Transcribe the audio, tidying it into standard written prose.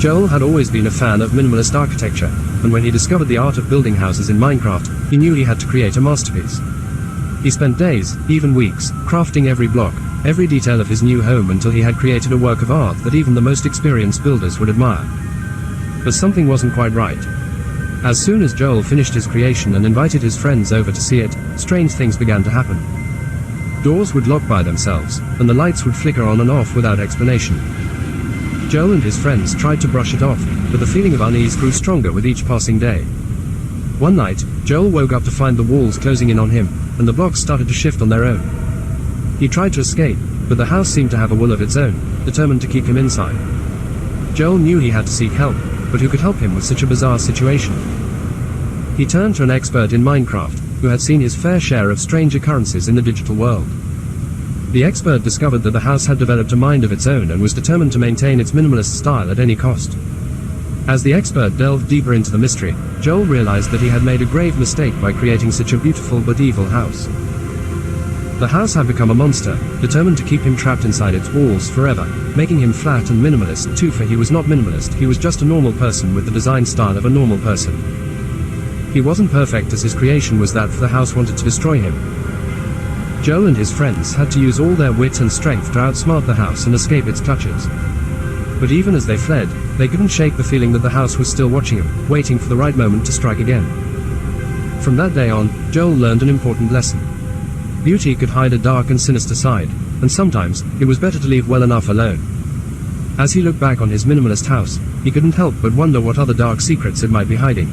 Joel had always been a fan of minimalist architecture, and when he discovered the art of building houses in Minecraft, he knew he had to create a masterpiece. He spent days, even weeks, crafting every block, every detail of his new home until he had created a work of art that even the most experienced builders would admire. But something wasn't quite right. As soon as Joel finished his creation and invited his friends over to see it, strange things began to happen. Doors would lock by themselves, and the lights would flicker on and off without explanation. Joel and his friends tried to brush it off, but the feeling of unease grew stronger with each passing day. One night, Joel woke up to find the walls closing in on him, and the blocks started to shift on their own. He tried to escape, but the house seemed to have a will of its own, determined to keep him inside. Joel knew he had to seek help, but who could help him with such a bizarre situation? He turned to an expert in Minecraft, who had seen his fair share of strange occurrences in the digital world. The expert discovered that the house had developed a mind of its own and was determined to maintain its minimalist style at any cost. As the expert delved deeper into the mystery, Joel realized that he had made a grave mistake by creating such a beautiful but evil house. The house had become a monster, determined to keep him trapped inside its walls forever, making him flat and minimalist too, for he was not minimalist, he was just a normal person with the design style of a normal person. He wasn't perfect as his creation was, that the house wanted to destroy him. Joel and his friends had to use all their wit and strength to outsmart the house and escape its clutches. But even as they fled, they couldn't shake the feeling that the house was still watching them, waiting for the right moment to strike again. From that day on, Joel learned an important lesson. Beauty could hide a dark and sinister side, and sometimes, it was better to leave well enough alone. As he looked back on his minimalist house, he couldn't help but wonder what other dark secrets it might be hiding.